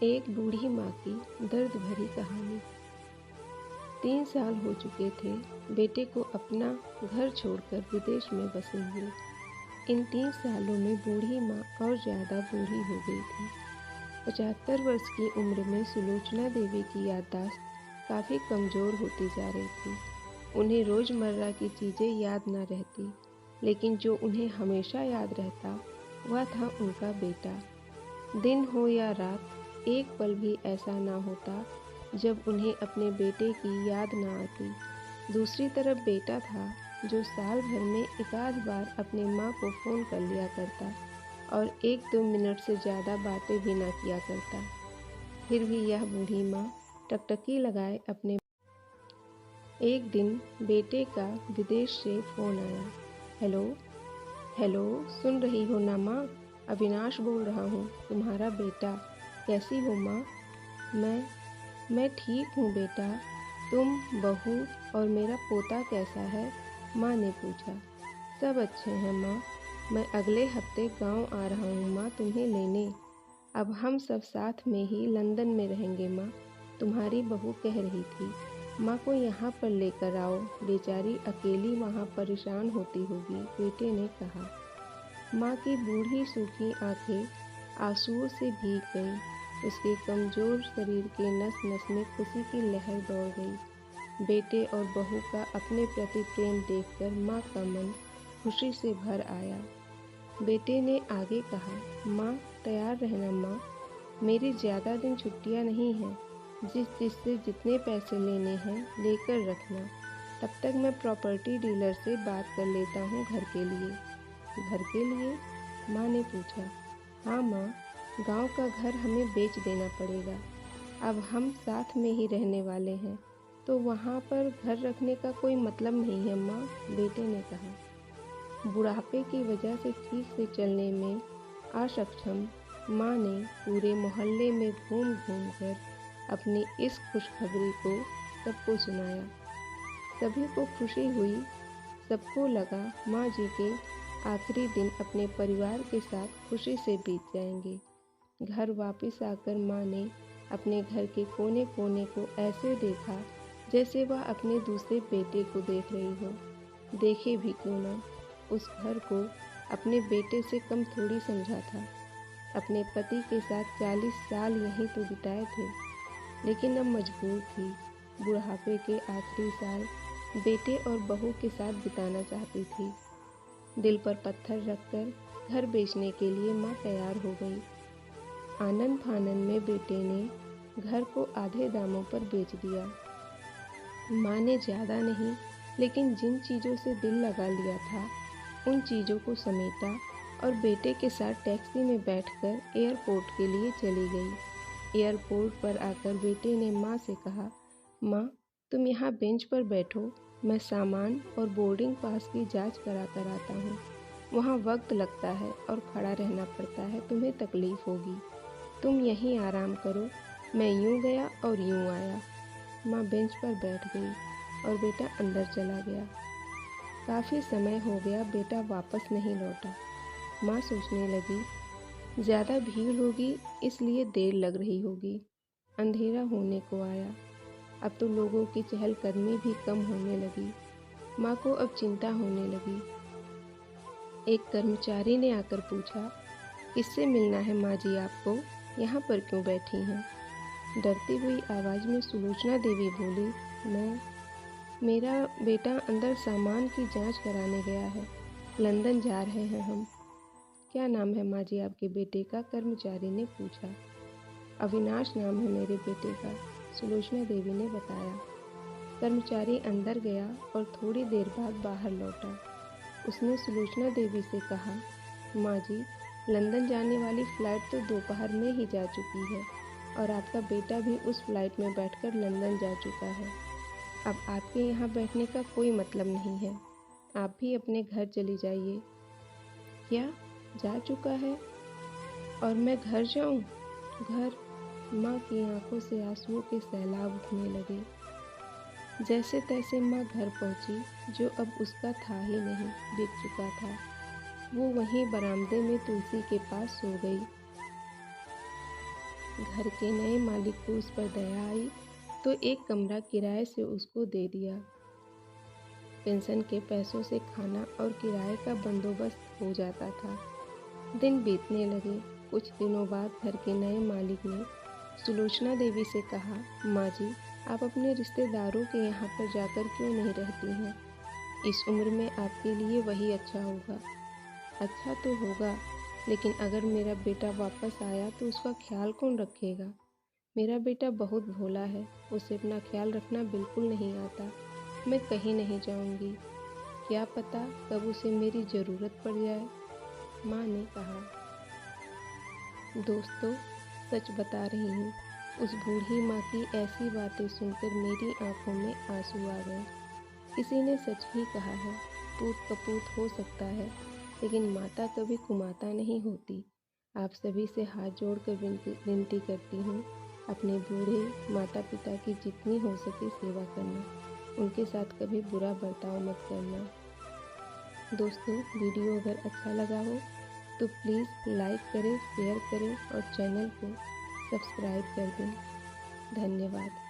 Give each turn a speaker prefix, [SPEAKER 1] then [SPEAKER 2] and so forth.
[SPEAKER 1] एक बूढ़ी माँ की दर्द भरी कहानी। 3 साल हो चुके थे बेटे को अपना घर छोड़कर विदेश में बसे हुए। इन 3 सालों में बूढ़ी माँ और ज़्यादा बूढ़ी हो गई थी। 75 वर्ष की उम्र में सुलोचना देवी की याददाश्त काफ़ी कमज़ोर होती जा रही थी। उन्हें रोज़मर्रा की चीज़ें याद न रहती, लेकिन जो उन्हें हमेशा याद रहता वह था उनका बेटा। दिन हो या रात, एक पल भी ऐसा ना होता जब उन्हें अपने बेटे की याद ना आती। दूसरी तरफ बेटा था जो साल भर में एकाध बार अपनी माँ को फ़ोन कर लिया करता और 1-2 मिनट से ज़्यादा बातें भी ना किया करता। फिर भी यह बूढ़ी माँ टकटकी लगाए अपने। एक दिन बेटे का विदेश से फ़ोन आया। हेलो हेलो, सुन रही हो ना माँ? अविनाश बोल रहा हूँ, तुम्हारा बेटा। कैसी हो माँ? मैं ठीक हूँ बेटा। तुम, बहू और मेरा पोता कैसा है? माँ ने पूछा। सब अच्छे हैं माँ। मैं अगले हफ्ते गांव आ रहा हूँ माँ तुम्हें लेने। अब हम सब साथ में ही लंदन में रहेंगे माँ। तुम्हारी बहू कह रही थी माँ को यहाँ पर लेकर आओ, बेचारी अकेली वहाँ परेशान होती होगी, बेटे ने कहा। माँ की बूढ़ी सूखी आंखें आंसुओं से भीग गईं। उसके कमज़ोर शरीर के नस-नस में खुशी की लहर दौड़ गई। बेटे और बहू का अपने प्रति प्रेम देखकर माँ का मन खुशी से भर आया। बेटे ने आगे कहा, माँ तैयार रहना माँ, मेरी ज़्यादा दिन छुट्टियाँ नहीं हैं। जिससे जितने पैसे लेने हैं लेकर रखना। तब तक मैं प्रॉपर्टी डीलर से बात कर लेता हूँ घर के लिए। घर के लिए? माँ ने पूछा। हाँ माँ, गांव का घर हमें बेच देना पड़ेगा। अब हम साथ में ही रहने वाले हैं, तो वहाँ पर घर रखने का कोई मतलब नहीं है माँ, बेटे ने कहा। बुढ़ापे की वजह से ठीक से चलने में असक्षम माँ ने पूरे मोहल्ले में घूम घूम कर अपनी इस खुशखबरी को सबको सुनाया। सभी को खुशी हुई। सबको लगा माँ जी के आखिरी दिन अपने परिवार के साथ खुशी से बीत जाएंगे। घर वापस आकर माँ ने अपने घर के कोने कोने को ऐसे देखा जैसे वह अपने दूसरे बेटे को देख रही हो। देखे भी क्यों ना, उस घर को अपने बेटे से कम थोड़ी समझा था। अपने पति के साथ 40 साल यहीं तो बिताए थे, लेकिन अब मजबूर थी। बुढ़ापे के आखिरी साल बेटे और बहू के साथ बिताना चाहती थी। दिल पर पत्थर रखकर घर बेचने के लिए माँ तैयार हो गई। आनन फानन में बेटे ने घर को आधे दामों पर बेच दिया। माँ ने ज़्यादा नहीं, लेकिन जिन चीज़ों से दिल लगा लिया था उन चीज़ों को समेटा और बेटे के साथ टैक्सी में बैठकर एयरपोर्ट के लिए चली गई। एयरपोर्ट पर आकर बेटे ने माँ से कहा, माँ तुम यहाँ बेंच पर बैठो, मैं सामान और बोर्डिंग पास की जांच करा कर आता हूँ। वहाँ वक्त लगता है और खड़ा रहना पड़ता है, तुम्हें तकलीफ़ होगी। तुम यहीं आराम करो। मैं यूँ गया और यूँ आया। माँ बेंच पर बैठ गई और बेटा अंदर चला गया। काफ़ी समय हो गया बेटा वापस नहीं लौटा। माँ सोचने लगी, ज़्यादा भीड़ होगी इसलिए देर लग रही होगी। अंधेरा होने को आया। अब तो लोगों की चहलकदमी भी कम होने लगी। माँ को अब चिंता होने लगी। एक कर्मचारी ने आकर पूछा, किससे मिलना है माँ जी आपको? यहाँ पर क्यों बैठी हैं? डरती हुई आवाज़ में सुलोचना देवी बोली, मेरा बेटा अंदर सामान की जांच कराने गया है। लंदन जा रहे हैं हम। क्या नाम है माँ जी आपके बेटे का? कर्मचारी ने पूछा। अविनाश नाम है मेरे बेटे का, सुलोचना देवी ने बताया। कर्मचारी अंदर गया और थोड़ी देर बाद बाहर लौटा। उसने सुलोचना देवी से कहा, माँ जी, लंदन जाने वाली फ़्लाइट तो दोपहर में ही जा चुकी है और आपका बेटा भी उस फ्लाइट में बैठकर लंदन जा चुका है। अब आपके यहाँ बैठने का कोई मतलब नहीं है। आप भी अपने घर चली जाइए। क्या? जा चुका है? और मैं घर जाऊँ? घर? माँ की आंखों से आंसुओं के सैलाब उठने लगे। जैसे तैसे माँ घर पहुँची, जो अब उसका था ही नहीं, बीत चुका था। वो वहीं बरामदे में तुलसी के पास सो गई। घर के नए मालिक को उस पर दया आई तो एक कमरा किराए से उसको दे दिया। पेंशन के पैसों से खाना और किराए का बंदोबस्त हो जाता था। दिन बीतने लगे। कुछ दिनों बाद घर के नए मालिक ने सुलोचना देवी से कहा, माँ जी, आप अपने रिश्तेदारों के यहाँ पर जाकर क्यों नहीं रहती हैं? इस उम्र में आपके लिए वही अच्छा होगा। अच्छा तो होगा, लेकिन अगर मेरा बेटा वापस आया तो उसका ख्याल कौन रखेगा? मेरा बेटा बहुत भोला है, उसे अपना ख्याल रखना बिल्कुल नहीं आता। मैं कहीं नहीं जाऊंगी, क्या पता कब उसे मेरी ज़रूरत पड़ जाए, माँ ने कहा। दोस्तों, सच बता रही हूँ, उस बूढ़ी माँ की ऐसी बातें सुनकर मेरी आंखों में आंसू आ गए। किसी ने सच ही कहा है, पूत कपूत हो सकता है, लेकिन माता कभी कुमाता नहीं होती। आप सभी से हाथ जोड़कर विनती करती हूँ, अपने बूढ़े माता पिता की जितनी हो सके सेवा करना, उनके साथ कभी बुरा बर्ताव मत करना। दोस्तों, वीडियो अगर अच्छा लगा हो तो प्लीज़ लाइक करें, शेयर करें और चैनल को सब्सक्राइब कर दें। धन्यवाद।